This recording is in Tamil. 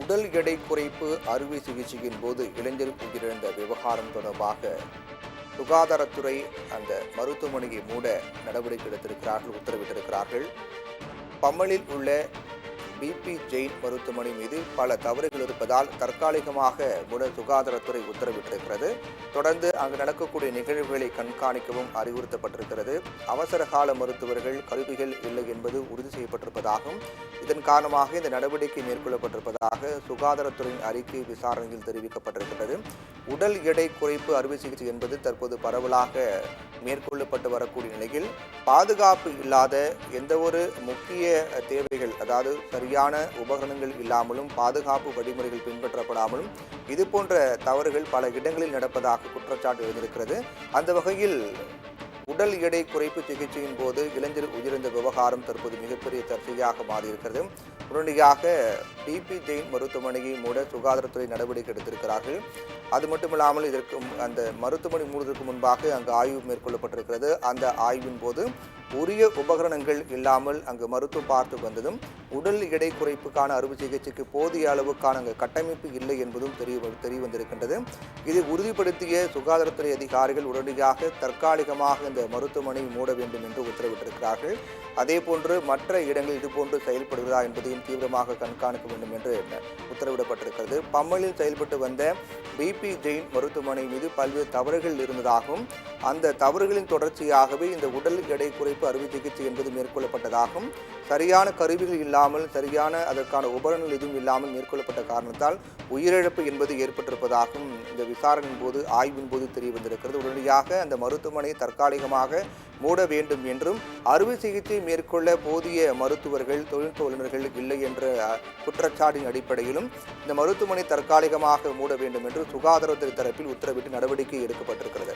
உடல் எடை குறைப்பு அறுவை சிகிச்சையின் போது இளைஞர் உயிரிழந்த விவகாரம் தொடர்பாக சுகாதாரத்துறை அந்த மருத்துவமனையை மூட நடவடிக்கை எடுத்திருக்கிறார்கள், உத்தரவிட்டிருக்கிறார்கள். பம்மலில் உள்ள பிபி ஜெயின் மருத்துவமனை மீது பல தவறுகள் இருப்பதால் தற்காலிகமாக மூட சுகாதாரத்துறை உத்தரவிட்டிருக்கிறது. தொடர்ந்து அங்கு நடக்கக்கூடிய நிகழ்வுகளை கண்காணிக்கவும் அறிவுறுத்தப்பட்டிருக்கிறது. அவசர கால மருத்துவர்கள், கருவிகள் இல்லை என்பது உறுதி செய்யப்பட்டிருப்பதாகவும் இதன் காரணமாக இந்த நடவடிக்கை மேற்கொள்ளப்பட்டிருப்பதாக சுகாதாரத்துறையின் அறிக்கை விசாரணையில் தெரிவிக்கப்பட்டிருக்கிறது. உடல் எடை குறைப்பு அறுவை சிகிச்சை என்பது தற்போது பரவலாக மேற்கொள்ளப்பட்டு வரக்கூடிய நிலையில் பாதுகாப்பு இல்லாத எந்த ஒரு முக்கிய தேவைகள், அதாவது சரியான உபகரணங்கள் இல்லாமலும் பாதுகாப்பு வழிமுறைகள் பின்பற்றப்படாமலும் இது போன்ற தவறுகள் பல இடங்களில் நடப்பதாக குற்றச்சாட்டு எழுந்திருக்கிறது. அந்த வகையில் உடல் எடை குறைப்பு சிகிச்சையின் போது இளைஞர் உயிரிழந்த விவகாரம் தற்போது மிகப்பெரிய சர்ச்சையாக மாறியிருக்கிறது. உடனடியாக பிபி ஜெயின் மருத்துவமனையை மூட சுகாதாரத்துறை நடவடிக்கை எடுத்திருக்கிறார்கள். அது மட்டுமில்லாமல் இதற்கு அந்த மருத்துவமனை மூடுவதற்கு முன்பாக அங்கு ஆய்வு மேற்கொள்ளப்பட்டிருக்கிறது. அந்த ஆய்வின் போது உரிய உபகரணங்கள் இல்லாமல் அங்கு மருத்துவம் பார்த்து வந்ததும் உடல் எடை குறைப்புக்கான அறுவை சிகிச்சைக்கு போதிய அளவுக்கான அங்கு கட்டமைப்பு இல்லை என்பதும் தெரிய வந்திருக்கின்றது. இதை உறுதிப்படுத்திய சுகாதாரத்துறை அதிகாரிகள் உடனடியாக தற்காலிகமாக இந்த மருத்துவமனை மூட வேண்டும் என்று உத்தரவிட்டிருக்கிறார்கள். அதேபோன்று மற்ற இடங்களில் இதுபோன்று செயல்படுகிறதா என்பதையும் தீவிரமாக கண்காணிக்க வேண்டும் என்று உத்தரவிடப்பட்டிருக்கிறது. பம்மலில் செயல்பட்டு வந்த பிபி ஜெயின் மருத்துவமனை மீது பல்வேறு தவறுகள் இருந்ததாகவும் அந்த தவறுகளின் தொடர்ச்சியாகவே இந்த உடல் எடை குறைப்பு அறுவை சிகிச்சை என்பது மேற்கொள்ளப்பட்டதாகவும் சரியான கருவிகள் இல்லாமல், சரியான அதற்கான உபகரணங்கள் எதுவும் இல்லாமல் மேற்கொள்ளப்பட்ட காரணத்தால் உயிரிழப்பு என்பது ஏற்பட்டிருப்பதாகவும் இந்த விசாரணையின் போது, ஆய்வின் போது தெரிய வந்திருக்கிறது. உடனடியாக அந்த மருத்துவமனை தற்காலிகமாக மூட வேண்டும் என்றும் அறுவை சிகிச்சை மேற்கொள்ள போதிய மருத்துவர்கள், தொழில்நுட்ப வல்லுநர்கள் இல்லை என்ற குற்றச்சாட்டின் அடிப்படையிலும் இந்த மருத்துவமனை தற்காலிகமாக மூட வேண்டும் என்று சுகாதாரத்துறை தரப்பில் உத்தரவிட்டு நடவடிக்கை எடுக்கப்பட்டிருக்கிறது.